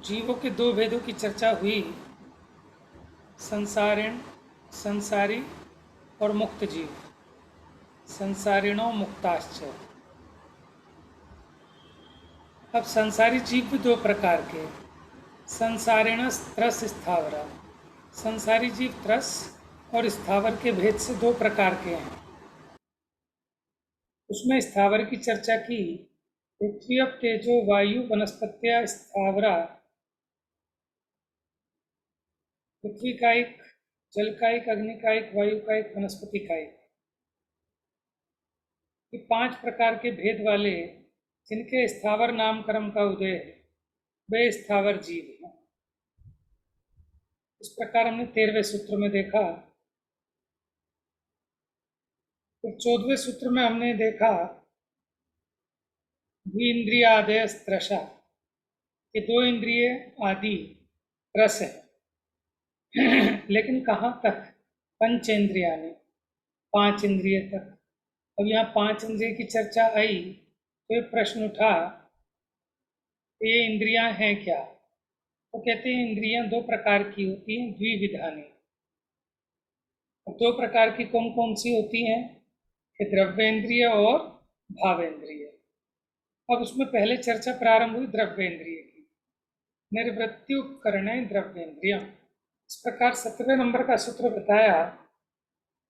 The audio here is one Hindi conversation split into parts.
जीवों के दो भेदों की चर्चा हुई, संसारिण संसारी और मुक्त जीव, संसारिणों मुक्ताश्च। अब संसारी जीव भी दो प्रकार के, संसारिण त्रस स्थावरा। संसारी जीव त्रस और स्थावर के भेद से दो प्रकार के हैं। उसमें स्थावर की चर्चा की, पृथ्वी अप तेजो वायु वनस्पत्या स्थावरा। पृथ्वी का एक, जल का एक, अग्नि का एक, वायु का एक, वनस्पति का एक। ये पांच प्रकार के भेद वाले जिनके स्थावर नाम कर्म का उदय है, वे स्थावर जीव हैं। इस प्रकार हमने 13वें सूत्र में देखा। फिर 14वें सूत्र में हमने देखा द्विंद्रियादय त्रषा, ये दो इंद्रिय आदि रस है। लेकिन कहाँ तक? पंचेंद्रिया ने, पांच इंद्रिय तक। अब यहाँ पांच इंद्रिय की चर्चा आई तो ये प्रश्न उठा, ये इंद्रियां हैं क्या? तो कहते हैं इंद्रियां दो प्रकार की होती हैं, द्विविधानी। दो प्रकार की कौन कौन सी होती हैं? कि द्रव्येंद्रिय और भावेंद्रिय। अब उसमें पहले चर्चा प्रारंभ हुई द्रव्येंद्रिय की। निर्वृत्ति उपकरण द्रव्येंद्रिय। इस प्रकार 17वें नंबर का सूत्र बताया,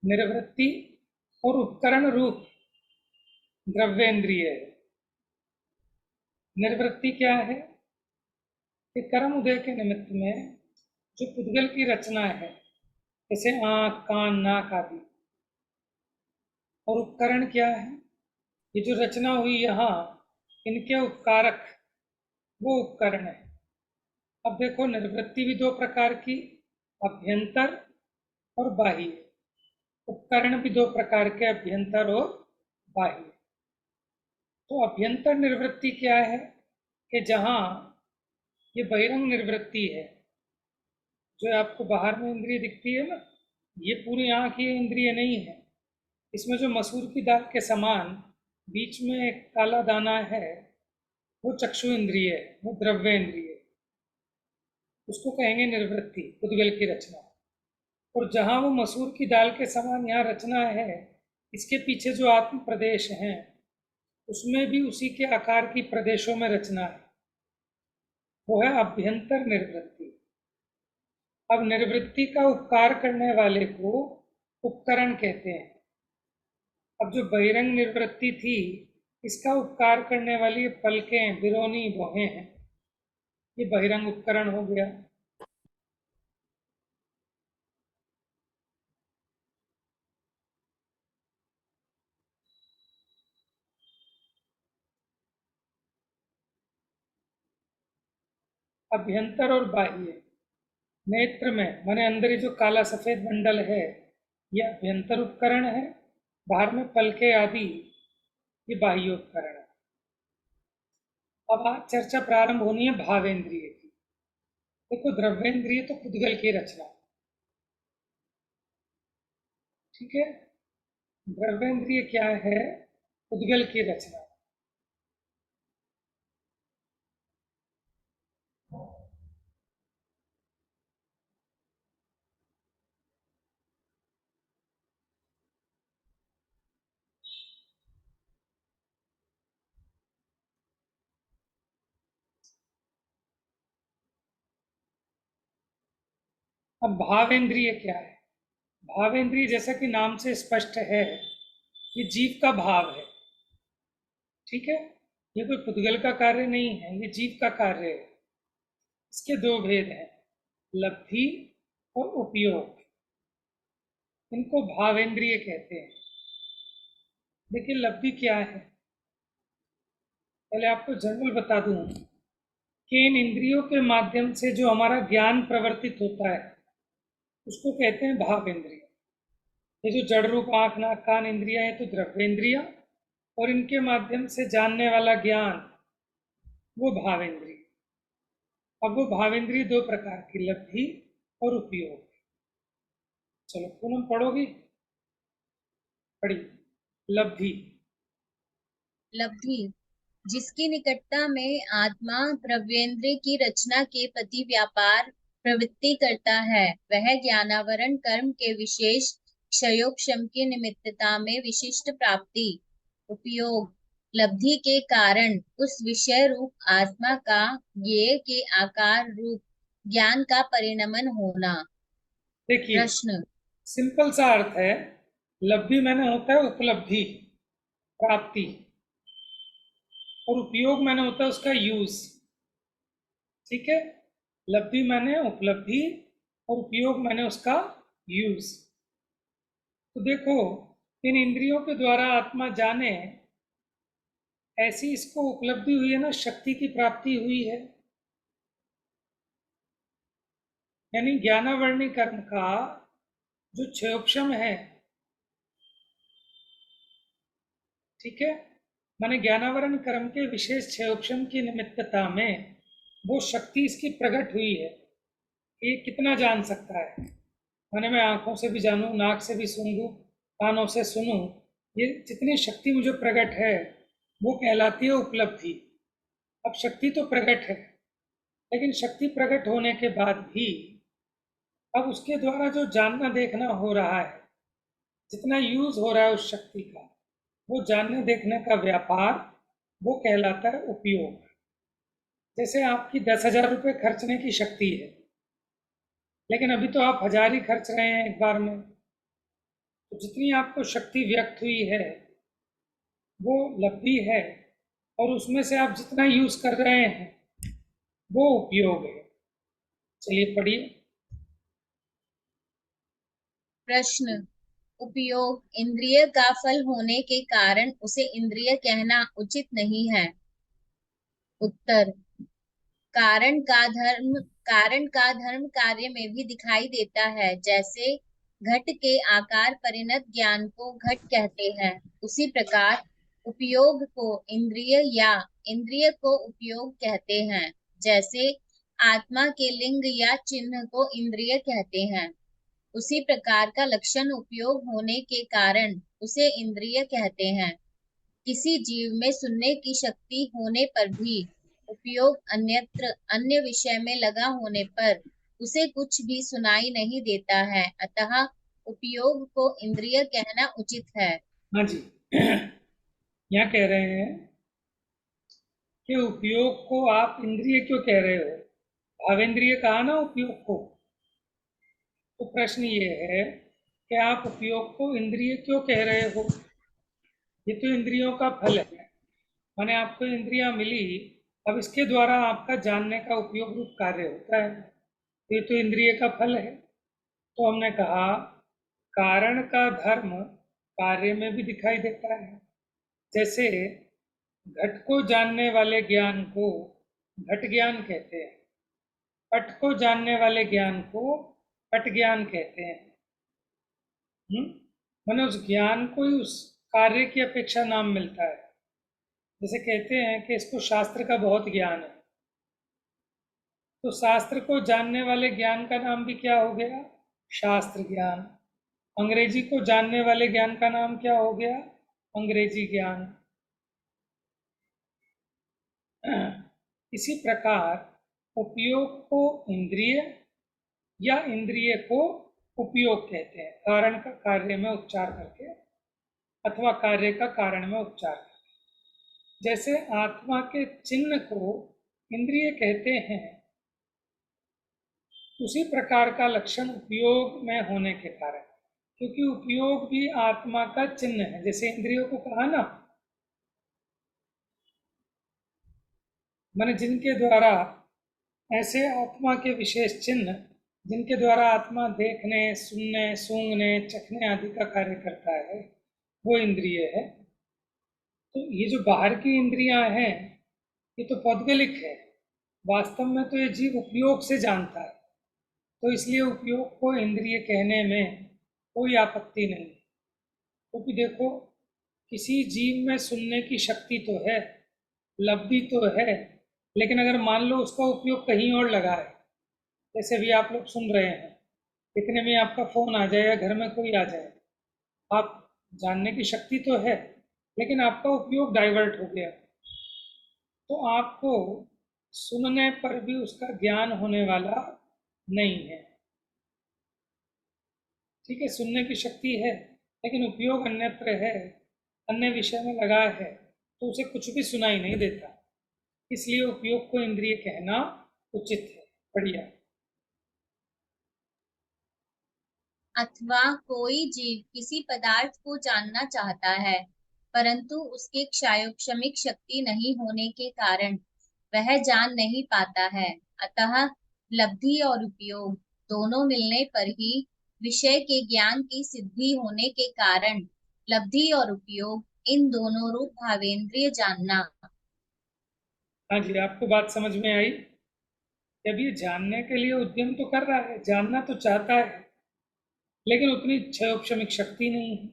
निर्वृत्ति और उपकरण रूप द्रव्येंद्रिय है। निर्वृत्ति क्या है? कि कर्म उदय के निमित्त में जो पुद्गल की रचना है, जैसे आंख, कान, नाक आदि। और उपकरण क्या है? ये जो रचना हुई यहाँ, इनके उपकारक, वो उपकरण है। अब देखो, निर्वृत्ति भी दो प्रकार की, अभ्यंतर और बाह्य। उपकरण भी दो प्रकार के, अभ्यंतर और बाह्य। तो अभ्यंतर निर्वृत्ति क्या है? कि जहाँ ये बहिरंग निर्वृत्ति है, जो आपको बाहर में इंद्रिय दिखती है ना, ये पूरी आंख ये इंद्रिय नहीं है। इसमें जो मसूर की दाल के समान बीच में एक काला दाना है, वो चक्षु इंद्रिय है, वो द्रव्य इंद्रिय है। उसको कहेंगे निर्वृत्ति, उद्गल की रचना। और जहाँ वो मसूर की दाल के समान यहाँ रचना है, इसके पीछे जो आत्म प्रदेश हैं, उसमें भी उसी के आकार की प्रदेशों में रचना है, वो है अभ्यंतर निर्वृत्ति। अब निर्वृत्ति का उपकार करने वाले को उपकरण कहते हैं। अब जो बहिरंग निर्वृत्ति थी, इसका उपकार करने वाली पलकें, बिरोनी, भौहें हैं, ये बहिरंग उपकरण हो गया। अभ्यंतर और बाह्य, नेत्र में माने अंदर ही जो काला सफेद मंडल है, ये अभ्यंतर उपकरण है। बाहर में पलके आदि, ये बाह्य उपकरण है। अब आज चर्चा प्रारंभ होनी है भावेंद्रिय की। देखो, द्रव्येंद्रिय तो पुद्गल की रचना, ठीक है। द्रव्येंद्रिय क्या है? पुद्गल की रचना। अब भावेंद्रिय क्या है? भावेंद्रिय जैसा कि नाम से स्पष्ट है, ये जीव का भाव है, ठीक है। ये कोई पुद्गल का कार्य नहीं है, ये जीव का कार्य है। इसके दो भेद हैं, लब्धि और उपयोग। इनको भावेंद्रिय कहते हैं। देखिए, लब्धि क्या है? पहले आपको जनरल बता दूं कि इन इंद्रियों के माध्यम से जो हमारा ज्ञान प्रवर्तित होता है, उसको कहते हैं भावेंद्रिय। ये जो जड़ रूप आंख, नाक, कान इंद्रिया है, तो द्रव्येंद्रिय, और इनके माध्यम से जानने वाला ज्ञान, वो भावेंद्रिय। अब वो भावेंद्रिय दो प्रकार की, लब्धि और उपयोग। चलो पूनम पढ़ोगी? पढ़ी। लब्धि। लब्धि। जिसकी निकटता में आत्मा द्रव्येंद्र की रचना के प्रति व्यापार प्रवृत्ति करता है, वह ज्ञानावरण कर्म के विशेष क्षयोक्षम की निमित्तता में विशिष्ट प्राप्ति उपयोग लब्धि के कारण उस विषय रूप आत्मा का ज्ञेय के आकार रूप ज्ञान का परिणमन होना। देखिए, प्रश्न। सिंपल सा अर्थ है, लब्धि मैंने होता है उपलब्धि, प्राप्ति, और उपयोग मैंने होता है उसका यूज। ठीक है, लब्धि मैंने उपलब्धि और उपयोग मैंने उसका यूज। तो देखो, इन इंद्रियों के द्वारा आत्मा जाने, ऐसी इसको उपलब्धि हुई है ना, शक्ति की प्राप्ति हुई है। यानी ज्ञानावरणी कर्म का जो क्षयोक्षम है, ठीक है, माने ज्ञानावरण कर्म के विशेष क्षयोक्षम की निमित्तता में वो शक्ति इसकी प्रकट हुई है। ये कितना जान सकता है, माने मैं आंखों से भी जानूं, नाक से भी सूंघूं, कानों से सुनूं, ये जितनी शक्ति मुझे प्रकट है वो कहलाती है उपलब्धि। अब शक्ति तो प्रकट है, लेकिन शक्ति प्रकट होने के बाद भी अब उसके द्वारा जो जानना देखना हो रहा है, जितना यूज हो रहा है उस शक्ति का, वो जानने देखने का व्यापार, वो कहलाता है उपयोग। जैसे आपकी 10,000 रुपये खर्चने की शक्ति है, लेकिन अभी तो आप 1,000 ही खर्च रहे हैं एक बार में। तो जितनी आपको शक्ति व्यक्त हुई है वो लब्धि है, और उसमें से आप जितना यूज कर रहे हैं वो उपयोग है। चलिए पढ़िए। प्रश्न। उपयोग इंद्रिय का फल होने के कारण उसे इंद्रिय कहना उचित नहीं है। उत्तर। कारण का धर्म कार्य में भी दिखाई देता है। जैसे घट के आकार परिणत ज्ञान को घट कहते हैं, उसी प्रकार उपयोग को इंद्रिय या इंद्रिय को उपयोग कहते हैं। जैसे आत्मा के लिंग या चिन्ह को इंद्रिय कहते हैं, उसी प्रकार का लक्षण उपयोग होने के कारण उसे इंद्रिय कहते हैं। किसी जीव में सुनने की शक्ति होने पर भी उपयोग अन्यत्र अन्य विषय में लगा होने पर उसे कुछ भी सुनाई नहीं देता है, अतः उपयोग को इंद्रिय कहना उचित है। हाँ जी, यहाँ कह रहे हैं कि उपयोग को आप इंद्रिय क्यों कह रहे हो, भावेंद्रिय कहा ना उपयोग को। तो प्रश्न ये है कि आप उपयोग को इंद्रिय क्यों कह रहे हो। ये तो इंद्रियों का फल है, माने आपको इंद्रियां मिली, अब इसके द्वारा आपका जानने का उपयोग रूप कार्य होता है, ये तो इंद्रिय का फल है। तो हमने कहा कारण का धर्म कार्य में भी दिखाई देता है। जैसे घट को जानने वाले ज्ञान को घट ज्ञान कहते हैं, पट को जानने वाले ज्ञान को पट ज्ञान कहते हैं। माने उस ज्ञान को ही उस कार्य की अपेक्षा नाम मिलता है। जैसे कहते हैं कि इसको शास्त्र का बहुत ज्ञान है, तो शास्त्र को जानने वाले ज्ञान का नाम भी क्या हो गया, शास्त्र ज्ञान। अंग्रेजी को जानने वाले ज्ञान का नाम क्या हो गया, अंग्रेजी ज्ञान। इसी प्रकार उपयोग को इंद्रिय या इंद्रिय को उपयोग कहते हैं, कारण का कार्य में उपचार करके अथवा कार्य का कारण में उपचार करके। जैसे आत्मा के चिन्ह को इंद्रिय कहते हैं, उसी प्रकार का लक्षण उपयोग में होने के कारण, क्योंकि उपयोग भी आत्मा का चिन्ह है। जैसे इंद्रियों को कहा ना, मैंने जिनके द्वारा ऐसे आत्मा के विशेष चिन्ह, जिनके द्वारा आत्मा देखने, सुनने, सूंघने, चखने आदि का कार्य करता है, वो इंद्रिय है। तो ये जो बाहर की इंद्रियां हैं, ये तो पौद्गलिक है, वास्तव में तो ये जीव उपयोग से जानता है। तो इसलिए उपयोग को इंद्रिय कहने में कोई आपत्ति नहीं। क्योंकि देखो, किसी जीव में सुनने की शक्ति तो है, लब्धि तो है, लेकिन अगर मान लो उसका उपयोग कहीं और लगा है, जैसे भी आप लोग सुन रहे हैं, इतने में आपका फोन आ जाए या घर में कोई आ जाए, आप जानने की शक्ति तो है, लेकिन आपका उपयोग डाइवर्ट हो गया, तो आपको सुनने पर भी उसका ज्ञान होने वाला नहीं है। ठीक है, सुनने की शक्ति है लेकिन उपयोग अन्यत्र है, अन्य विषय में लगा है, तो उसे कुछ भी सुनाई नहीं देता। इसलिए उपयोग को इंद्रिय कहना उचित है। बढ़िया। अथवा कोई जीव किसी पदार्थ को जानना चाहता है, परंतु उसके क्षायोक्षमिक शक्ति नहीं होने के कारण वह जान नहीं पाता है। अतः लब्धि और उपयोग दोनों मिलने पर ही विषय के ज्ञान की सिद्धि होने के कारण लब्धि और उपयोग इन दोनों रूप भावेंद्रिय जानना। हाँ जी, आपको बात समझ में आई? जब ये जानने के लिए उद्यम तो कर रहा है, जानना तो चाहता है, लेकिन उतनी क्षयोक्षमिक शक्ति नहीं है,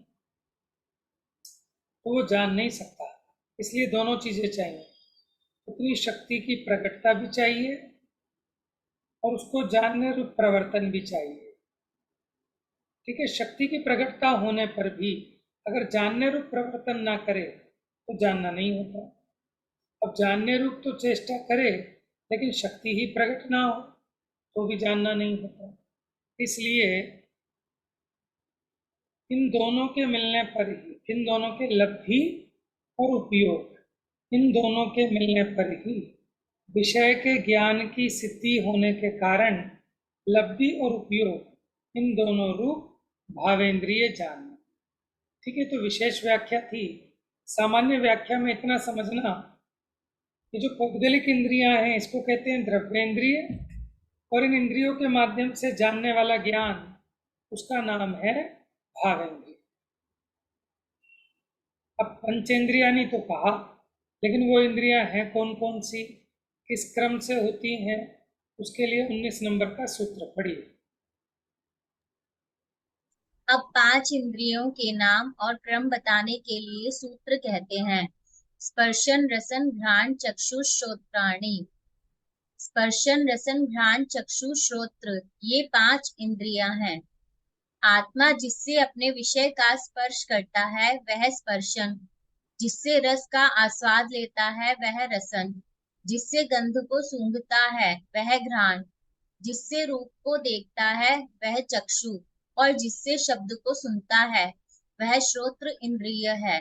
तो वो जान नहीं सकता। इसलिए दोनों चीजें चाहिए, उतनी शक्ति की प्रकटता भी चाहिए और उसको जानने रूप प्रवर्तन भी चाहिए। ठीक है, शक्ति की प्रकटता होने पर भी अगर जानने रूप प्रवर्तन ना करे तो जानना नहीं होता। अब जानने रूप तो चेष्टा करे लेकिन शक्ति ही प्रकट ना हो तो भी जानना नहीं होता। इसलिए इन दोनों के मिलने पर ही, इन दोनों के लब्धि और उपयोग, इन दोनों के मिलने पर ही विषय के ज्ञान की सिद्धि होने के कारण लब्धि और उपयोग इन दोनों रूप भावेंद्रिय जानना। ठीक है, तो विशेष व्याख्या थी। सामान्य व्याख्या में इतना समझना कि जो पौद्गलिक इंद्रियां हैं इसको कहते हैं द्रव्येंद्रिय, और इन इंद्रियों के माध्यम से जानने वाला ज्ञान उसका नाम है भावेंद्रिय। अब पंचेंद्रियानी तो कहा, लेकिन वो इंद्रियां हैं कौन कौन सी, किस क्रम से होती हैं, उसके लिए 19 नंबर का सूत्र पढ़िए। अब 5 इंद्रियों के नाम और क्रम बताने के लिए सूत्र कहते हैं। स्पर्शन रसन घ्राण चक्षु श्रोत्राणि। स्पर्शन रसन घ्राण चक्षु श्रोत्र ये 5 इंद्रियां हैं। आत्मा जिससे अपने विषय का स्पर्श करता है वह स्पर्शन, जिससे रस का आस्वाद लेता है वह रसन, जिससे गंध को सूंघता है वह घ्राण, जिससे रूप को देखता है वह चक्षु, और जिससे शब्द को सुनता है वह श्रोत्र इंद्रिय है।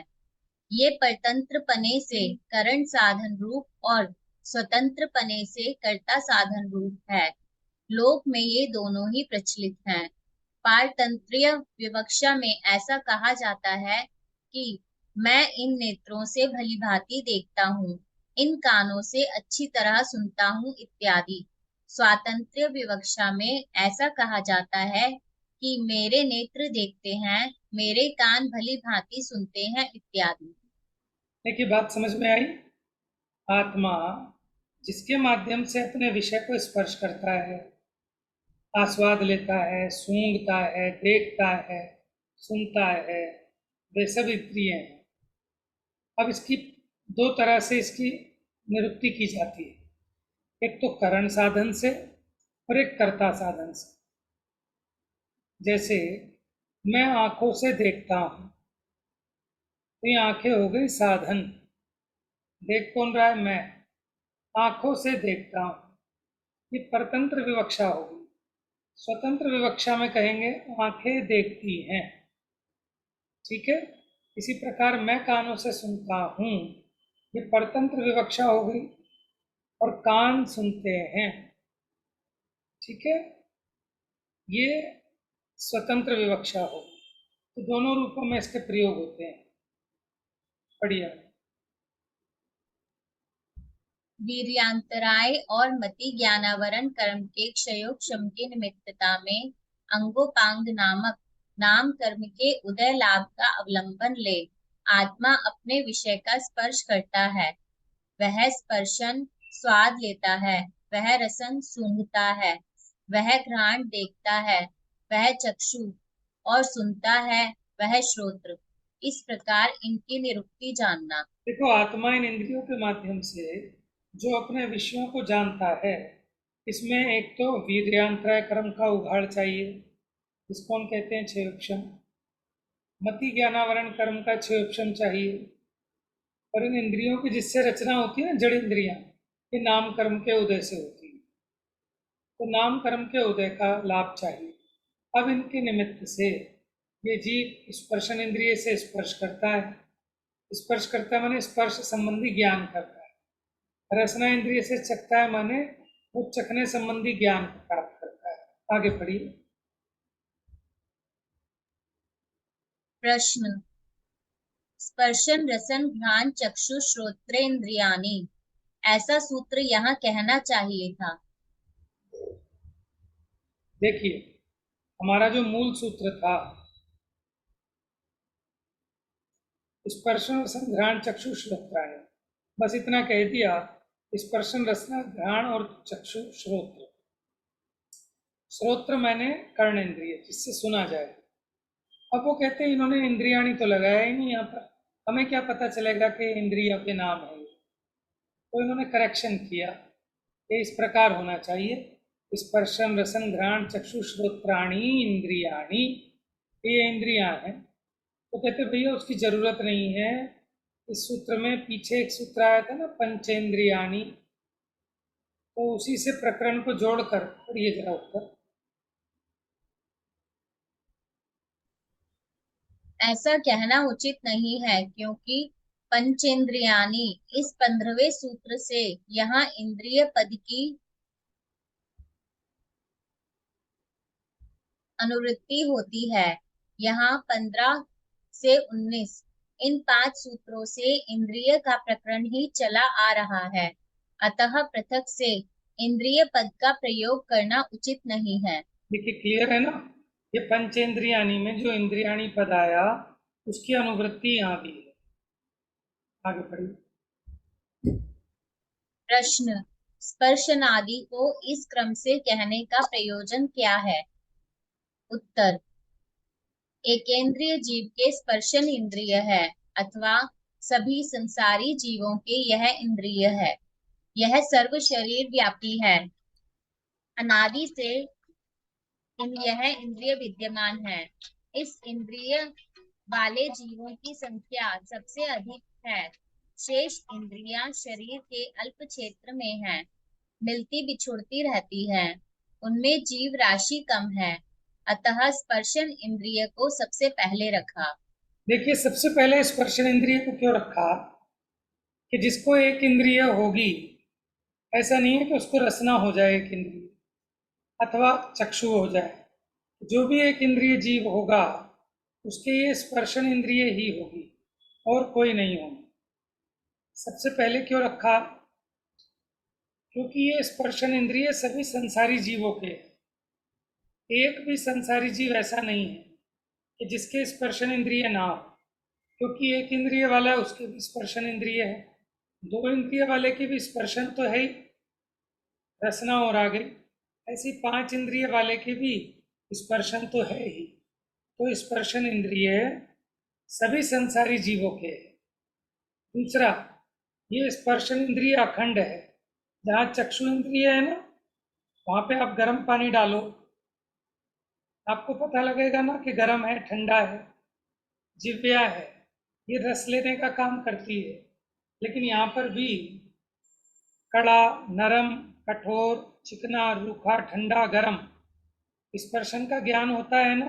ये परतंत्र पने से करण साधन रूप और स्वतंत्र पने से कर्ता साधन रूप है। लोक में ये दोनों ही प्रचलित हैं। पारतंत्रीय विवक्षा में ऐसा कहा जाता है कि मैं इन नेत्रों से भलीभांति देखता हूँ, इन कानों से अच्छी तरह सुनता हूँ इत्यादि। स्वातंत्र्य विवक्षा में ऐसा कहा जाता है कि मेरे नेत्र देखते हैं, मेरे कान भली भांति सुनते हैं इत्यादि। देखिए, बात समझ में आई? आत्मा जिसके माध्यम से अपने विषय को स्पर्श करता है, आस्वाद लेता है, सूंघता है, देखता है, सुनता है, वे सब इंद्रिय हैं। अब इसकी दो तरह से इसकी निरुक्ति की जाती है, एक तो करण साधन से और एक कर्ता साधन से। जैसे मैं आंखों से देखता हूँ, तो ये आंखें हो गई साधन। देख कौन रहा है? मैं आंखों से देखता हूँ, ये परतंत्र विवक्षा होगी। स्वतंत्र विवक्षा में कहेंगे आंखें देखती हैं। ठीक है, इसी प्रकार मैं कानों से सुनता हूँ, ये परतंत्र विवक्षा हो गई, और कान सुनते हैं। ठीक है, ये स्वतंत्र विवक्षा हो। तो दोनों रूपों में इसके प्रयोग होते हैं। बढ़िया। वीर्यांतराय और मति ज्ञानावरण कर्म के क्षयोक्षम की निमित्तता में अंगोपांग नामक नाम कर्म के उदय लाभ का अवलंबन ले आत्मा अपने विषय का स्पर्श करता है, वह स्पर्शन स्वाद लेता है, वह रसन सूंघता है, वह घ्राण देखता है, वह चक्षु, और सुनता है वह श्रोत्र। इस प्रकार इनकी निरुक्ति जानना। देखो, आत्मा इन इंद्रियों के माध्यम से जो अपने विषयों को जानता है, इसमें एक तो वीर्यांतराय कर्म का उघाड़ चाहिए, जिसको हम कहते हैं क्षयोक्षम। मति ज्ञानावरण कर्म का क्षयोक्षम चाहिए, और इन इंद्रियों की जिससे रचना होती है ना, जड़ इंद्रियां, ये नाम कर्म के उदय से होती है। तो नाम कर्म के उदय का लाभ चाहिए। अब इनके निमित्त से ये जीव स्पर्शन इंद्रिय से स्पर्श करता है। स्पर्श करता है माने स्पर्श संबंधी ज्ञान करता है। रसना इंद्रिय से चखता है माने वो चखने संबंधी ज्ञान प्राप्त करता है। आगे पढ़िए। प्रश्न। स्पर्शन रसन घ्राण चक्षु श्रोत्रेंद्रियाणि, ऐसा सूत्र यहाँ कहना चाहिए था। देखिए, हमारा जो मूल सूत्र था, स्पर्शन रसन घ्राण चक्षु श्रोत्राणि, बस इतना कह दिया। स्पर्शन रसना घ्राण और चक्षु श्रोत्र। श्रोत्र मैंने कर्ण इंद्रिय, जिससे सुना जाए। अब वो कहते हैं इन्होंने इंद्रियाणी तो लगाया ही नहीं यहाँ पर, हमें क्या पता चलेगा कि इंद्रियों के नाम है। तो इन्होंने करेक्शन किया, ये इस प्रकार होना चाहिए। स्पर्शन रसन घ्राण चक्षु श्रोत्राणी इंद्रियाणी, ये इंद्रियां हैं। तो कहते भैया उसकी जरूरत नहीं है। इस सूत्र में पीछे एक सूत्र आया था ना, पंचेंद्रियाणी, तो उसी से प्रकरण को जोड़कर पढ़िए जरा उत्तर। ऐसा कहना उचित नहीं है, क्योंकि पंचेंद्रियाणि इस 15वें सूत्र से यहाँ इंद्रिय पद की अनुवृत्ति होती है। यहाँ 15 से 19 इन 5 सूत्रों से इंद्रिय का प्रकरण ही चला आ रहा है, अतः पृथक से इंद्रिय पद का प्रयोग करना उचित नहीं है। देखिए क्लियर है ना, ये पंचेंद्रियाणी में जो इंद्रियाणी पद आया उसकी अनुवृत्ति यहाँ भी है। आगे पढ़िए। प्रश्न। स्पर्शनादि को इस क्रम से कहने का प्रयोजन क्या है? उत्तर। एकेंद्रिय जीव के स्पर्शन इंद्रिय है, अथवा सभी संसारी जीवों के यह इंद्रिय है। यह सर्व शरीर व्यापी है। अनादि से यह इंद्रिय विद्यमान है। इस इंद्रिय वाले जीवों की संख्या सबसे अधिक है। शेष इंद्रियां शरीर के अल्प क्षेत्र में हैं, मिलती बिछुड़ती रहती हैं। उनमें जीव राशि कम है, अतः स्पर्शन इंद्रिय को सबसे पहले रखा। देखिए सबसे पहले स्पर्शन इंद्रिय को क्यों रखा कि जिसको एक इंद्रिय होगी, ऐसा नहीं है कि उसको रसना हो जाए एक इंद्रिय अथवा चक्षु हो जाए। जो भी एक इंद्रिय जीव होगा उसके ये स्पर्शन इंद्रिय ही होगी और कोई नहीं होगी। सबसे पहले क्यों रखा? क्योंकि ये स्पर्शन इंद्रिय सभी संसारी जीवों के, एक भी संसारी जीव ऐसा नहीं है कि जिसके स्पर्शन इंद्रिय ना हो। क्योंकि एक इंद्रिय वाला है उसके भी स्पर्शन इंद्रिय है, दो इंद्रिय वाले के भी स्पर्शन तो है ही, रसना और आगे, ऐसी 5 इंद्रिय वाले के भी स्पर्शन तो है ही। तो स्पर्शन इंद्रिय सभी संसारी जीवों के है। दूसरा, ये स्पर्शन इंद्रिय अखंड है। जहाँ चक्षु इंद्रिय है ना, वहाँ पे आप गर्म पानी डालो, आपको पता लगेगा ना कि गर्म है ठंडा है। जिव्या है, ये रस लेने का काम करती है। लेकिन यहाँ पर भी कड़ा, नरम, कठोर, चिकना, रूखा, ठंडा, गर्म, स्पर्शन का ज्ञान होता है ना।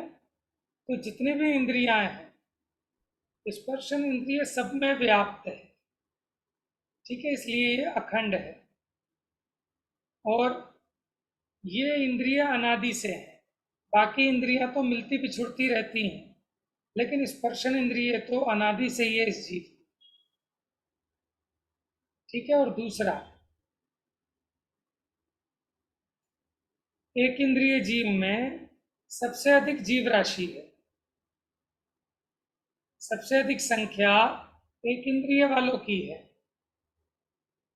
तो जितने भी इंद्रियां हैं, स्पर्शन इंद्रिय सब में व्याप्त है। ठीक है, इसलिए ये अखंड है। और ये इंद्रियां अनादि से हैं। बाकी इंद्रियां तो मिलती बिछुड़ती रहती हैं, लेकिन स्पर्शन इंद्रिय तो अनादि से ही है इस जीव। ठीक है। और दूसरा, एक इंद्रिय जीव में सबसे अधिक जीव राशि है, सबसे अधिक संख्या एक इंद्रिय वालों की है।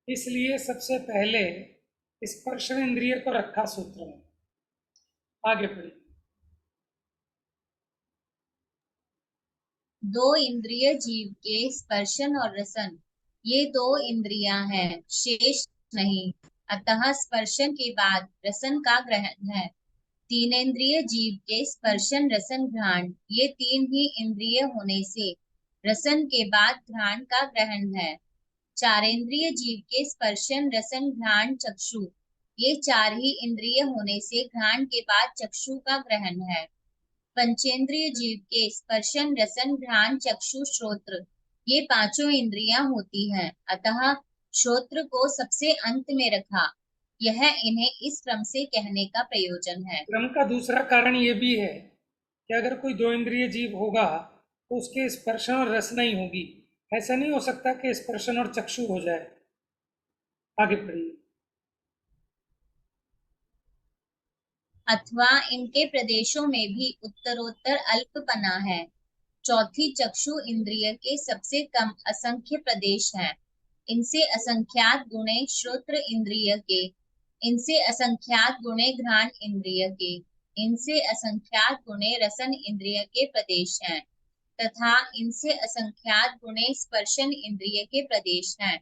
इसलिए सबसे पहले स्पर्शन इंद्रिय को रखा सूत्र में। आगे पढ़िए। दो इंद्रिय जीव के स्पर्शन और रसन, ये दो इंद्रियां हैं, शेष नहीं। अतः स्पर्शन के बाद रसन का ग्रहण है। तीन इंद्रिय जीव के स्पर्शन रसन घ्राण, ये तीन ही इंद्रिय होने से रसन के बाद घ्राण का ग्रहण है। चारेंद्रिय जीव के स्पर्शन रसन घ्राण चक्षु, ये चार ही इंद्रिय होने से घ्राण के बाद चक्षु का ग्रहण है। पंचेंद्रिय जीव के स्पर्शन रसन घ्राण चक्षु श्रोत्र, ये पांचों इंद्रियां होती हैं, अतः श्रोत्र को सबसे अंत में रखा। यह इन्हें इस क्रम से कहने का प्रयोजन है। क्रम का दूसरा कारण ये भी है कि अगर कोई दो इंद्रिय जीव होगा तो उसके स्पर्शन और रस नहीं होगी। ऐसा नहीं हो सकता कि स्पर्शन और चक्षु हो जाए। आगे पढ़िए। अथवा इनके प्रदेशों में भी उत्तरोत्तर अल्पपना है। चौथी चक्षु इंद्रिय के सबसे कम असंख्य प्रदेश हैं। इनसे असंख्यात गुणे श्रोत्र इंद्रिय के, इनसे असंख्यात गुणे घ्राण इंद्रिय के, इनसे असंख्यात गुणे रसन इंद्रिय के प्रदेश हैं, तथा इनसे असंख्यात गुणे स्पर्शन इंद्रिय के प्रदेश हैं।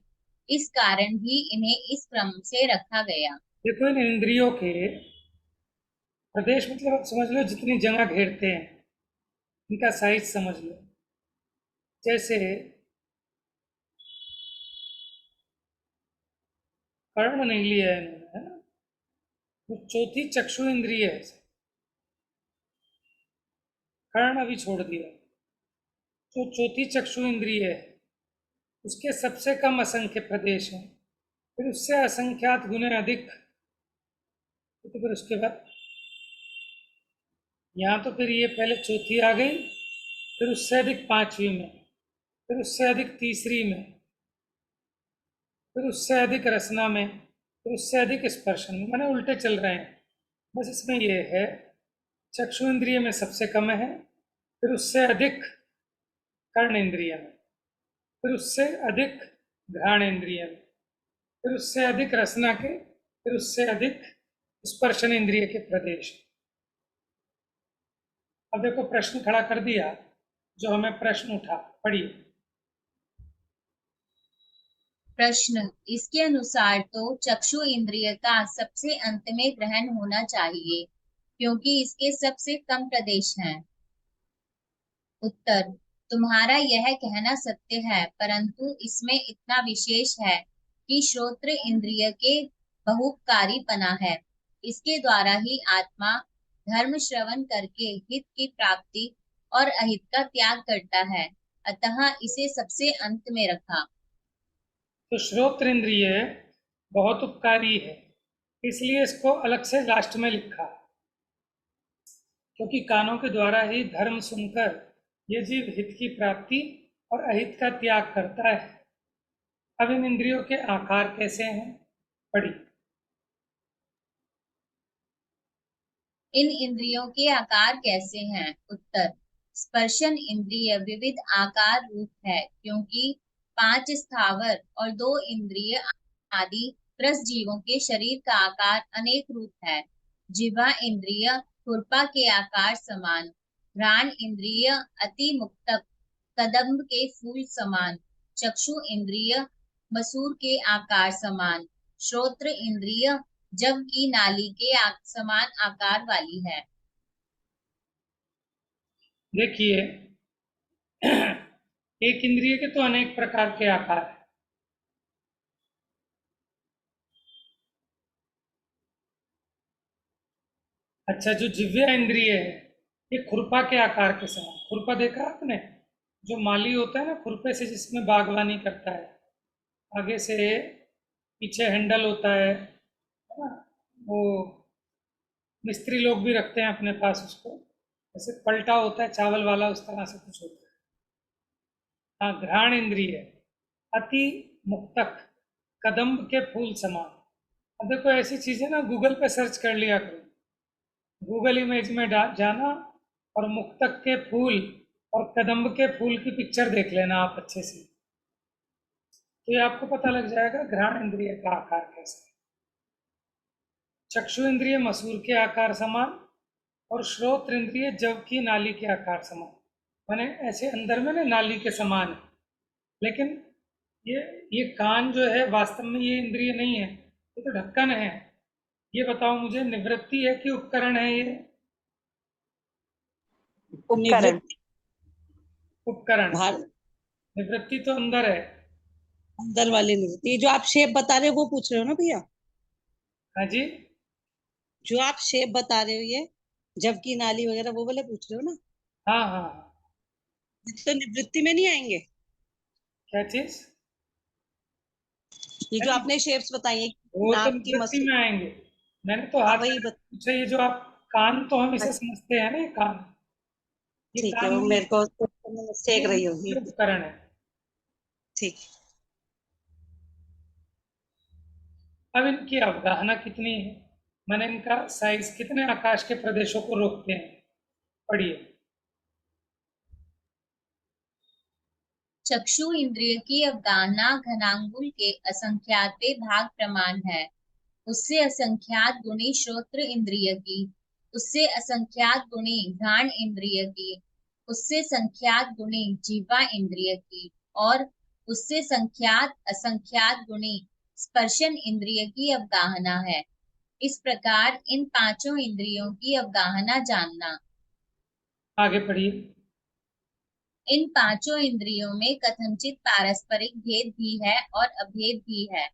इस कारण भी इन्हें इस क्रम से रखा गया। देखो, इन इंद्रियों के प्रदेश मतलब आप समझ लो जितनी जगह घेरते हैं, इनका साइज समझ लो। जैसे कर्ण नहीं लिया है इन्होंने, है ना। तो चौथी चक्षु इंद्रिय है, कर्ण अभी छोड़ दिया। जो चौथी चक्षु इंद्रिय है उसके सबसे कम असंख्य प्रदेश हैं, फिर उससे असंख्यात गुने अधिक। तो फिर उसके बाद यहाँ तो फिर ये पहले चौथी आ गई, फिर उससे अधिक पांचवी में, फिर उससे अधिक तीसरी में, फिर उससे अधिक रसना में, फिर उससे अधिक स्पर्शन में। मैंने उल्टे चल रहे हैं। बस इसमें ये है, चक्षु इंद्रिय में सबसे कम है, फिर उससे अधिक कर्ण इंद्रिय में, फिर उससे अधिक घ्राण इंद्रिय में, फिर उससे अधिक रसना के, फिर उससे अधिक स्पर्शन इंद्रिय के प्रदेश। अब देखो प्रश्न खड़ा कर दिया, जो हमें प्रश्न उठा, पढ़िए। प्रश्न, इसके अनुसार तो चक्षु इंद्रिय का सबसे अंत में ग्रहण होना चाहिए, क्योंकि इसके सबसे कम प्रदेश हैं। उत्तर, तुम्हारा यह कहना सत्य है, परंतु इसमें इतना विशेष है कि श्रोत्र इंद्रिय के बहुपकारीपना है। इसके द्वारा ही आत्मा धर्म श्रवण करके हित की प्राप्ति और अहित का त्याग करता है, अतः इसे सबसे अंत में रखा। तो श्रोत्र इंद्रिय बहुत उपकारी है, इसलिए इसको अलग से लास्ट में लिखा, क्योंकि कानों के द्वारा ही धर्म सुनकर ये जीव हित की प्राप्ति और अहित का त्याग करता है। अब इन इंद्रियों के आकार कैसे हैं, पढ़िए। इन इंद्रियों के आकार कैसे हैं? उत्तर, स्पर्शन इंद्रिय विविध आकार रूप है, क्योंकि 5 स्थावर और 2 इंद्रिय आदि 10 जीवों के शरीर का आकार अनेक रूप है। जिह्वा इंद्रिय खुरपा के आकार समान, घ्राण इंद्रिय अति मुक्तक कदम्ब के फूल समान, चक्षु इंद्रिय मसूर के आकार समान, श्रोत्र इंद्रिय जव की नाली के समान आकार वाली है। देखिए, एक इंद्रिय के तो अनेक प्रकार के आकार हैं। अच्छा, जो जिह्वा इंद्रिय है ये खुरपा के आकार के समान। खुरपा देखा आपने, जो माली होता है ना, खुरपे से जिसमें बागवानी करता है, आगे से पीछे हैंडल होता है ना। वो मिस्त्री लोग भी रखते हैं अपने पास उसको, जैसे पलटा होता है चावल वाला, उस तरह से कुछ होता है। हाँ, घ्राण इंद्रिय अति मुक्तक कदम्ब के फूल समान। अब देखो ऐसी चीजें ना गूगल पे सर्च कर लिया करो, गूगल इमेज में जाना और मुक्तक के फूल और कदम्ब के फूल की पिक्चर देख लेना आप अच्छे से, तो ये आपको पता लग जाएगा घ्राण इंद्रिय का आकार कैसा है। चक्षु इंद्रिय मसूर के आकार समान और श्रोत्र इंद्रिय जव की नाली के आकार समान। माने ऐसे अंदर में ना नाली के समान है, लेकिन ये कान जो है वास्तव में ये इंद्रिय नहीं है, ये तो ढक्कन है। ये बताओ मुझे, निवृत्ति है कि उपकरण है ये? उपकरण। उपकरण। निवृत्ति तो अंदर है। अंदर वाली नहीं, ये जो आप शेप बता रहे हो वो पूछ रहे हो ना भैया? हाँ जी। जो आप शेप बता रहे हो ये जब की नाली वगैरह वो वाले पूछ रहे हो ना? हाँ हाँ हाँ। ये तो निवृत्ति में नहीं आएंगे? क्या चीज? ये जो नहीं, आपने शेप्स बताई है, वो तो नाक की निवृत्ति मसल। में आएंगे। मैंने तो हाँ हाथ वही में बत, पूछा, ये जो आप कान तो हम इसे अच्छा, समझते हैं ना, ये कान, ये ठीक है, कान वो नहीं मेरे है, को मिस्टेक ये रही होगी। ये उपकरण है। ठीक। अब इनकी अवगाहना कितनी है, मैंने इनका साइज कितने आकाश के प्रदेशों को रोकते हैं, पढ़िए। चक्षु इंद्रिय की अवगाहना घनांगुल के असंख्याते भाग प्रमाण है। उससे असंख्यात गुणी श्रोत्र इंद्रिय की, उससे असंख्यात गुणी घ्राण इंद्रिय की, उससे संख्यात गुणी जीवा इंद्रिय की, और उससे संख्यात असंख्यात गुणी स्पर्शन इंद्रिय की अवगाहना है। इस प्रकार इन पांचों इंद्रियों की अवगाहना जानना। आगे पढ़िए। इन पांचों इंद्रियों में कथनचित पारस्परिक भेद भी है और अभेद भी है।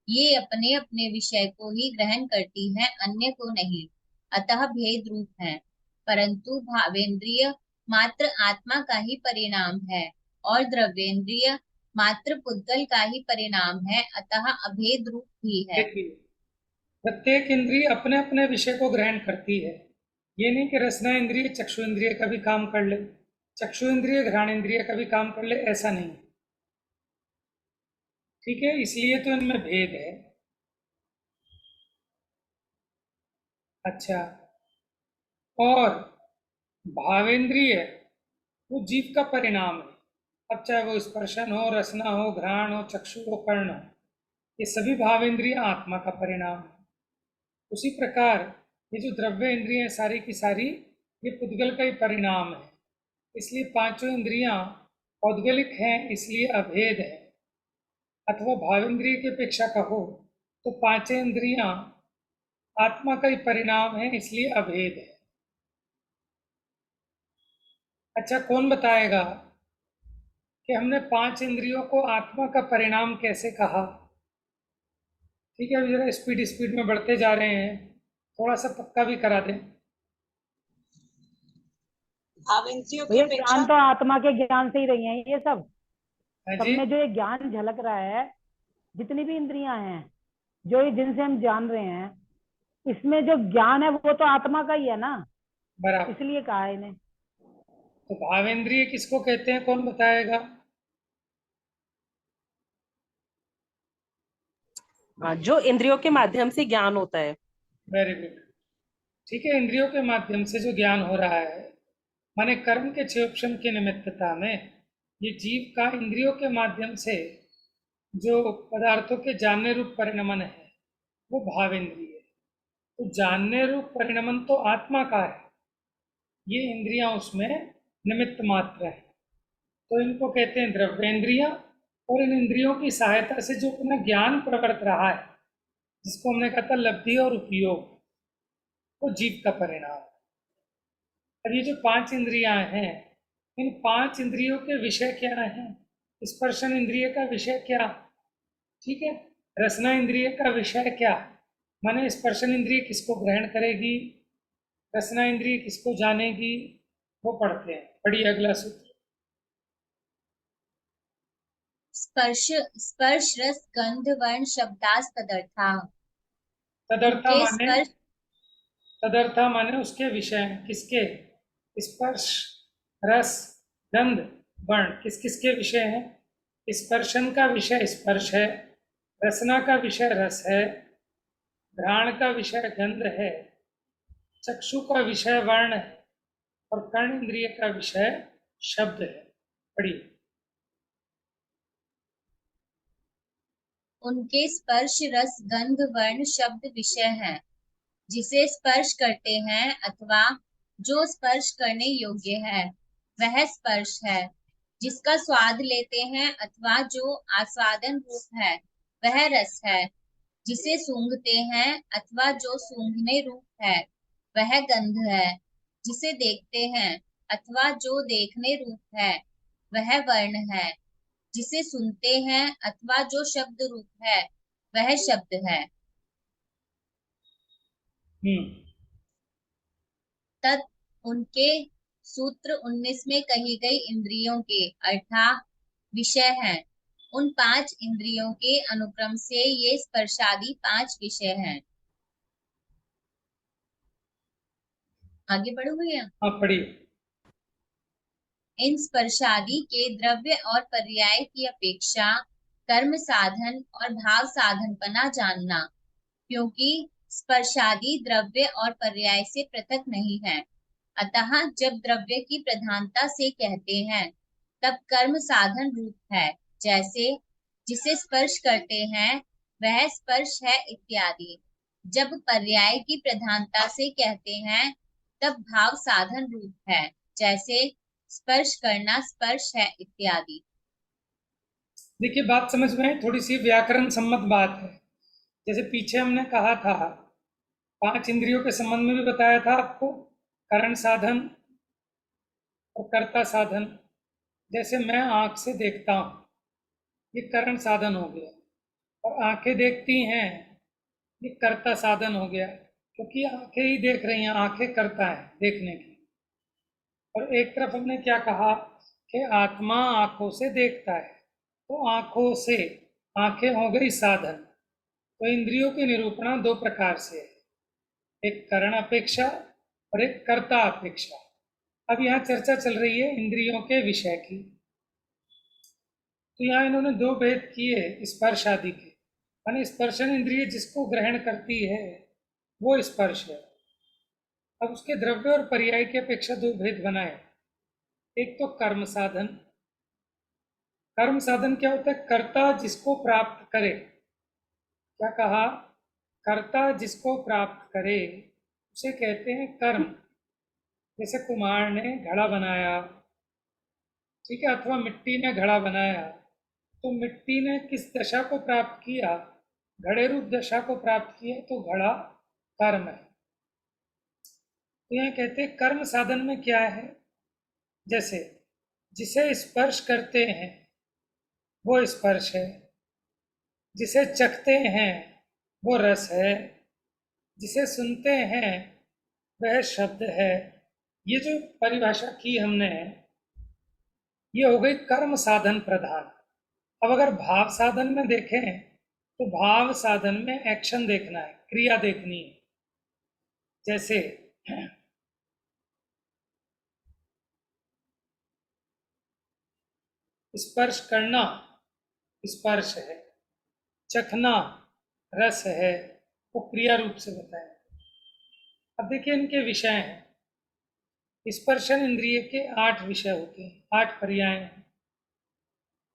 ये अपने अपने विषय को ही ग्रहण करती है, अन्य को नहीं, अतः भेद रूप है। परंतु भावेंद्रिय मात्र आत्मा का ही परिणाम है और द्रव्येंद्रिय मात्र पुद्गल का ही परिणाम है, अतः अभेद रूप भी है। देखिए, प्रत्येक इंद्रिय अपने अपने विषय को ग्रहण करती है। ये नहीं कि रसना इंद्रिय चक्षु इंद्रिय का भी काम कर ले, चक्षु इंद्रिय घ्राण इंद्रिय का भी काम कर ले, ऐसा नहीं। ठीक है, इसलिए तो इनमें भेद है। अच्छा, और भावेंद्रिय वो जीव का परिणाम है। अब चाहे वो स्पर्शन हो, रसना हो, घ्राण हो, चक्षु हो, कर्ण हो, ये सभी भावेंद्रिय आत्मा का परिणाम है। उसी प्रकार ये जो द्रव्य इंद्रिय है सारी की सारी, ये पुद्गल का ही परिणाम है। इसलिए पांचों इंद्रियां पौद्गलिक हैं, इसलिए अभेद है। अथवा भावेंद्रिय की अपेक्षा कहो तो पांचों इंद्रियां आत्मा का ही परिणाम है, इसलिए अभेद है। अच्छा, कौन बताएगा कि हमने पांच इंद्रियों को आत्मा का परिणाम कैसे कहा? ठीक है, अभी जरा स्पीड स्पीड में बढ़ते जा रहे हैं, थोड़ा सा पक्का भी करा दें। भावेंद्रियों की भैया अपेक्षा। ज्ञान तो आत्मा के ज्ञान से ही रही हैं ये सब। हाँ सब जी। में जो ये ज्ञान झलक रहा है, जितनी भी इंद्रियां हैं, जो ये जिनसे हम जान रहे हैं, इसमें जो ज्ञान है वो तो आत्मा का ही है ना, बराबर। इसलिए कहा है इन्हें। तो भावेंद्रिय किसको कहते हैं, कौन बताएगा? हाँ, जो इंद्रियों के माध्यम से ज्ञान होता है। Very good. ठीक है, इंद्रियों के माध्यम से जो ज्ञान हो रहा है, माने कर्म के क्षयोक्षम की निमित्तता में ये जीव का इंद्रियों के माध्यम से जो पदार्थों के जानने रूप परिणमन है, वो भावेंद्रिय है। तो जानने रूप परिणमन तो आत्मा का है, ये इंद्रियां उसमें निमित्त मात्र है। तो इनको कहते हैं द्रव्येंद्रियां। और इन इंद्रियों की सहायता से जो अपना ज्ञान प्रवर्त रहा है, जिसको हमने कहा था लब्धि और उपयोग, वो जीव का परिणाम है। अब ये जो पांच इंद्रियां हैं, इन पांच इंद्रियों के विषय क्या हैं? स्पर्शन इंद्रिय का विषय क्या? ठीक है। रसना इंद्रिय का विषय क्या? माने स्पर्शन इंद्रिय किसको ग्रहण करेगी, रसना इंद्रिय किसको जानेगी, वो पढ़ते हैं। पढ़िए अगला सूत्र। स्पर्श स्पर्श रस गंध वर्ण शब्दास तदर्था। तदर्था उनके माने, स्पर्श तदर्था माने उसके विषय हैं। किसके? स्पर्श, रस, गंध, वर्ण किस किस के विषय हैं? स्पर्शन का विषय स्पर्श है, रसना का विषय रस है, घ्राण का विषय गंध है, चक्षु का विषय वर्ण है, और कर्ण इंद्रिय का विषय शब्द है। पढ़िए। उनके स्पर्श रस गंध वर्ण शब्द विषय हैं। जिसे स्पर्श करते हैं अथवा जो स्पर्श करने योग्य है, वह स्पर्श है। जिसका स्वाद लेते हैं अथवा जो आस्वादन रूप है, वह रस है। जिसे सूंघते हैं अथवा जो सूंघने रूप है, वह गंध है। जिसे देखते हैं अथवा जो देखने रूप है, वह वर्ण है। जिसे सुनते हैं अथवा जो शब्द रूप है वह शब्द है। तत् उनके सूत्र 19 में कही गई इंद्रियों के अर्थात विषय हैं। उन 5 इंद्रियों के अनुक्रम से ये स्पर्शादि 5 विषय हैं। आगे बढ़ो भैया। हाँ पढ़िए। इन स्पर्शादि के द्रव्य और पर्याय की अपेक्षा कर्म साधन और भाव साधन पना जानना, क्योंकि स्पर्शादि द्रव्य और पर्याय से पृथक नहीं है। अतः जब द्रव्य की प्रधानता से कहते हैं तब कर्म साधन रूप है, जैसे जिसे स्पर्श करते हैं वह स्पर्श है इत्यादि। जब पर्याय की प्रधानता से कहते हैं तब भाव साधन रूप है, जैसे स्पर्श करना स्पर्श है इत्यादि। देखिए बात समझ में आई, थोड़ी सी व्याकरण सम्मत बात है। जैसे पीछे हमने कहा था 5 इंद्रियों के संबंध में भी बताया था आपको, करण साधन और कर्ता साधन। जैसे मैं आंख से देखता हूँ, ये करण साधन हो गया, और आंखें देखती हैं, ये कर्ता साधन हो गया, क्योंकि आंखें ही देख रही हैं, आंखें करता है देखने की। और एक तरफ हमने क्या कहा कि आत्मा आंखों से देखता है, तो आंखों से, आंखें हो गई साधन। तो इंद्रियों की निरूपणा 2 प्रकार से है, एक करण अपेक्षा और एक कर्ता अपेक्षा। अब यहाँ चर्चा चल रही है इंद्रियों के विषय की। तो यहाँ इन्होंने 2 भेद किए स्पर्श आदि के, यानी स्पर्शन इंद्रिय जिसको ग्रहण करती है वो स्पर्श है। अब उसके द्रव्य और पर्याय की अपेक्षा 2 भेद बनाए। एक तो कर्म साधन। कर्म साधन क्या होता है? कर्ता जिसको प्राप्त करे। क्या कहा? कर्ता जिसको प्राप्त करे उसे कहते हैं कर्म। जैसे कुम्हार ने घड़ा बनाया, ठीक है, अथवा मिट्टी ने घड़ा बनाया, तो मिट्टी ने किस दशा को प्राप्त किया? घड़े रूप दशा को प्राप्त किया, तो घड़ा कर्म है। तो यहाँ कहते हैं कर्म साधन में क्या है? जैसे जिसे स्पर्श करते हैं वो स्पर्श है, जिसे चखते हैं वो रस है, जिसे सुनते हैं वह शब्द है। ये जो परिभाषा की हमने, ये हो गई कर्म साधन प्रधान। अब अगर भाव साधन में देखें तो भाव साधन में एक्शन देखना है, क्रिया देखनी है। जैसे स्पर्श करना स्पर्श है, चखना रस है, वो क्रिया रूप से बताया। अब देखिए इनके विषय हैं। स्पर्शन इंद्रिय के 8 विषय होते हैं, 8 पर्याय हैं।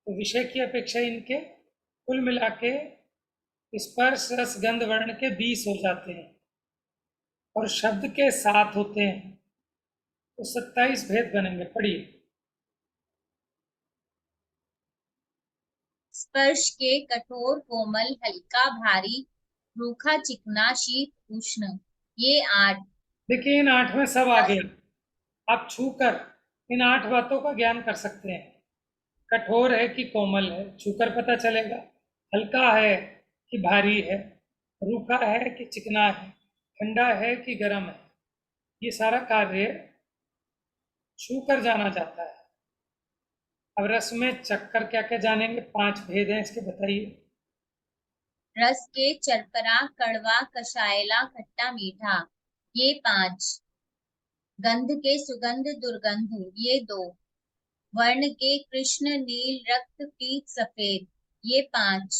तो विषय की अपेक्षा इनके कुल मिला के स्पर्श रस गंध वर्ण के 20 हो जाते हैं, और शब्द के 7 होते हैं, तो 27 भेद बनेंगे। पढ़िए। स्पर्श के कठोर कोमल हल्का भारी रूखा चिकना शीत उष्ण, ये 8। देखिए इन 8 में सब आ गया। आप छूकर इन 8 बातों का ज्ञान कर सकते हैं। कठोर है कि कोमल है, छूकर पता चलेगा। हल्का है कि भारी है, रूखा है कि चिकना है, ठंडा है कि गर्म है, ये सारा कार्य छूकर जाना जाता है। अब रस में चक्कर क्या क्या जानेंगे? 5 भेद हैं इसके, बताइए। रस के चरपरा कड़वा कषायला खट्टा मीठा, ये 5। गंध के सुगंध दुर्गंध, ये 2। वर्ण के कृष्ण नील रक्त पीत सफेद, ये 5।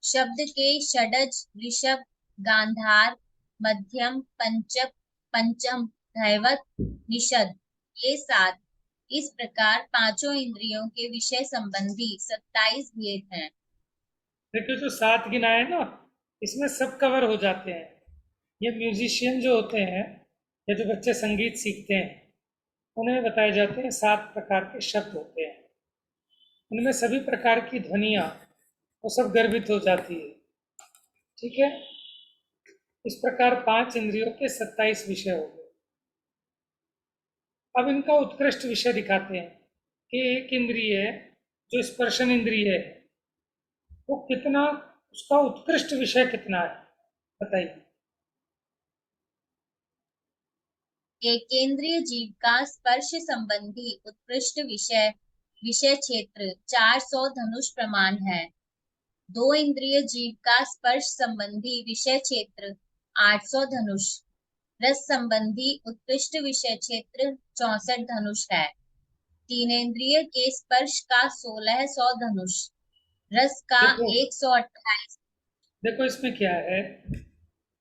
शब्द के षडज ऋषभ गांधार मध्यम पंचक पंचम धैवत निषद, ये 7। इस प्रकार 5 इंद्रियों के विषय संबंधी 27 भेद हैं। देखिए जो 7 गिनाए ना, इसमें सब कवर हो जाते हैं। ये म्यूजिशियन जो होते हैं या जो बच्चे संगीत सीखते हैं, उन्हें बताए जाते हैं 7 प्रकार के शब्द होते हैं। उनमें सभी प्रकार की ध्वनियाँ वो सब गर्भित हो जाती है, ठीक है। इस प्रकार 5 इंद्रियों के 27 विषय हो गए। अब इनका उत्कृष्ट विषय दिखाते हैं कि एक इंद्रिय जो स्पर्शन इंद्रिय है वो कितना, उसका उत्कृष्ट विषय कितना है, बताइए। एकेंद्रिय जीव का स्पर्श संबंधी उत्कृष्ट विषय विषय क्षेत्र 400 धनुष प्रमाण है। दो इंद्रिय जीव का स्पर्श संबंधी विषय क्षेत्र 800 धनुष, रस संबंधी उत्कृष्ट विषय क्षेत्र 64 धनुष है। तीनेंद्रिय के स्पर्श का 1600 धनुष, रस का देखो 128। देखो इसमें क्या है,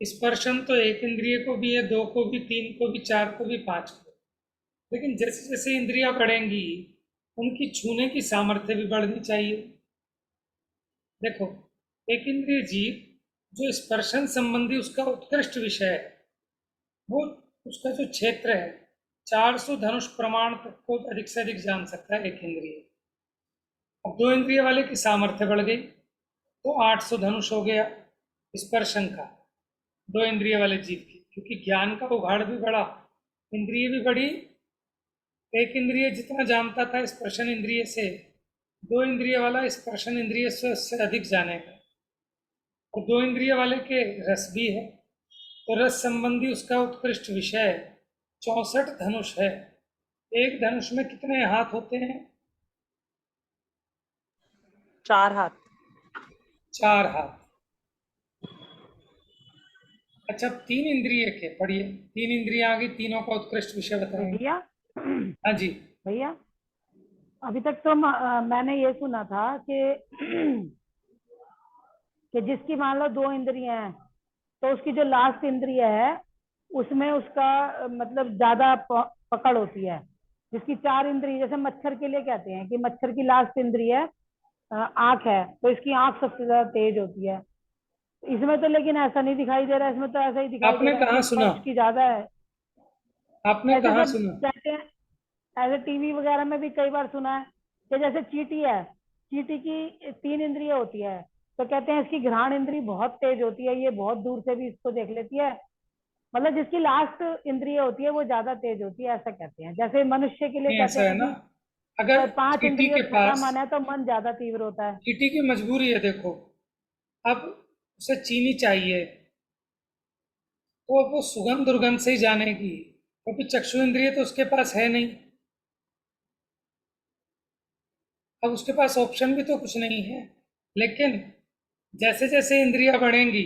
स्पर्शन तो एक इंद्रिय को भी है, दो को भी, तीन को भी, चार को भी, पांच को, लेकिन जैसे जैसे इंद्रियां बढ़ेंगी उनकी छूने की सामर्थ्य भी बढ़नी चाहिए। देखो, एक इंद्रिय जीव जो स्पर्शन संबंधी उसका उत्कृष्ट विषय है, वो उसका जो क्षेत्र है 400 धनुष प्रमाण तक को अधिक से अधिक जान सकता है एक इंद्रिय। अब दो इंद्रिय वाले की सामर्थ्य बढ़ गई तो 800 धनुष हो गया स्पर्शन का, दो इंद्रिय वाले जीव की, क्योंकि ज्ञान का उघाड़ भी बढ़ा, इंद्रिय भी बढ़ी। एक इंद्रिय जितना जानता था स्पर्शन इंद्रिय से, दो इंद्रिय वाला स्पर्शन इंद्रिय से उससे अधिक जानेगा। और दो इंद्रिय वाले के रस भी है, तो रस संबंधी उसका उत्कृष्ट विषय 64 धनुष है। एक धनुष में कितने हाथ होते हैं? 4 हाथ। 4 हाथ। अच्छा, अब तीन इंद्रिय के पढ़िए, तीन इंद्रियां आ गई, तीनों का उत्कृष्ट विषय बताएंगे। भैया हाँ जी। भैया अभी तक तो मैंने ये सुना था कि जिसकी मान लो दो इंद्रियां हैं तो उसकी जो लास्ट इंद्रिय है उसमें उसका मतलब ज्यादा पकड़ होती है। जिसकी चार इंद्रिय, जैसे मच्छर के लिए कहते हैं कि मच्छर की लास्ट इंद्रिय आंख है, तो इसकी आंख सबसे ज्यादा तेज होती है। इसमें तो लेकिन ऐसा नहीं दिखाई दे रहा है, इसमें तो ऐसा ही दिखाई दे आपने रहा है कहाँ कि सुना? स्पर्श की ज्यादा है। आपने ऐसे कहाँ सब सुना? कहते हैं, ऐसे टीवी वगैरह में भी कई बार सुना है कि जैसे चींटी है, चींटी की तीन इंद्रिय होती है, तो कहते हैं इसकी घ्राण इंद्री बहुत तेज होती है, ये बहुत दूर से भी इसको देख लेती है। मतलब जिसकी लास्ट इंद्रिय होती है वो ज्यादा तेज होती है, ऐसा कहते हैं। जैसे मनुष्य के लिए नहीं, कहते ऐसा है हैं ना, कि अगर पांच चींटी इंद्रियों के से छठा पास, मन है तो मन ज्यादा तीव्र होता है। चींटी की मजबूरी है, देखो अब उसे चीनी चाहिए तो अब वो सुगंध दुर्गंध से ही जानेगी, क्योंकि चक्षु इंद्रिय तो उसके पास है नहीं। अब उसके पास ऑप्शन भी तो कुछ नहीं है। लेकिन जैसे जैसे इंद्रियां बढ़ेंगी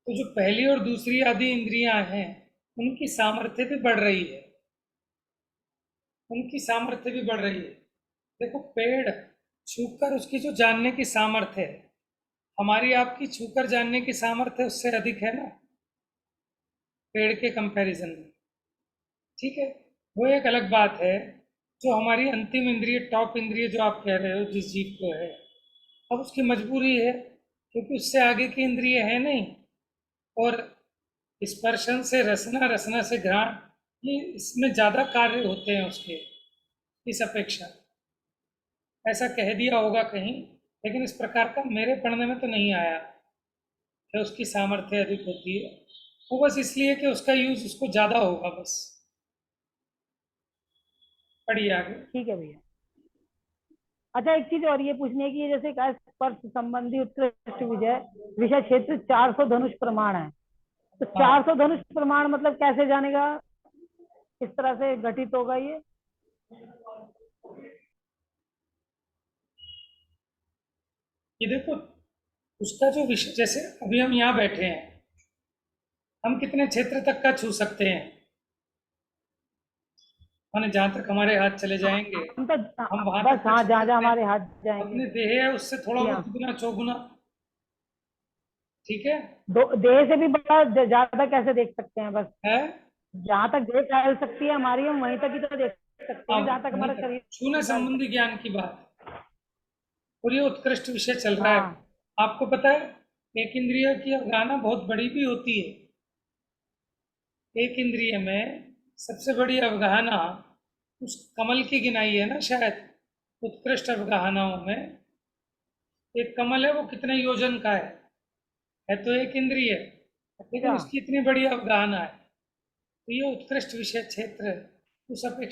तो जो पहली और दूसरी आदि इंद्रियां हैं उनकी सामर्थ्य भी बढ़ रही है, उनकी सामर्थ्य भी बढ़ रही है। देखो, पेड़ छूकर उसकी जो जानने की सामर्थ्य है, हमारी आपकी छूकर जानने की सामर्थ्य उससे अधिक है ना, पेड़ के कंपैरिजन में। ठीक है, वो एक अलग बात है। जो हमारी अंतिम इंद्रिय, टॉप इंद्रिय जो आप कह रहे हो जिस जीव को है, अब उसकी मजबूरी है क्योंकि उससे आगे की इंद्रिय है नहीं। और स्पर्शन से रसना, रसना से घ्राण, ये इसमें ज़्यादा कार्य होते हैं उसके इस अपेक्षा। ऐसा कह दिया होगा कहीं, लेकिन इस प्रकार का मेरे पढ़ने में तो नहीं आया कि उसकी सामर्थ्य अधिक होती है। वो बस इसलिए कि उसका यूज उसको ज़्यादा होगा बस। पढ़िए आगे। ठीक है भैया। अच्छा, एक चीज और ये पूछनी है कि ये जैसे कहा स्पर्श संबंधी उत्कृष्ट विषय विषय क्षेत्र 400 धनुष प्रमाण है, तो हाँ, 400 धनुष प्रमाण मतलब कैसे जानेगा, किस तरह से घटित होगा ये? ये देखो, उसका जो विषय, जैसे अभी हम यहाँ बैठे हैं, हम कितने क्षेत्र तक का छू सकते हैं? माने जहाँ तक हमारे हाथ चले जाएंगे हम तो हम वहां तक बस का हाँ, छू जहाँ जहाँ सकते हैं। हमारे हाथ जाएंगे। अपने देह है उससे थोड़ा या बहुत गुना चौगुना। ठीक है। देह से भी बड़ा ज्यादा कैसे देख सकते हैं? बस है। जहाँ तक देह फैल सकती है हमारी, हम वहीं तक ही तो देख सकते हाँ, हैं जहाँ तक वहीं हमारा तक शरीर छूने फैल संबंधी सकता ज्ञान की बात, और ये उत्कृष्ट विषय चल है। रहा है। हाँ आपको पता है, एक इंद्रिय की अवगाहना बहुत बड़ी भी होती है। एक इंद्रिय में सबसे बड़ी अवगाहना उस कमल की गिनाई है ना शायद, उत्कृष्ट अवगाहनाओं में। एक कमल है, वो कितने योजन का है तो एक इंद्रिय, लेकिन अच्छा। उसकी इतनी बड़ी अवगाहना है। तो ये उत्कृष्ट विषय क्षेत्र उस अपेक्षा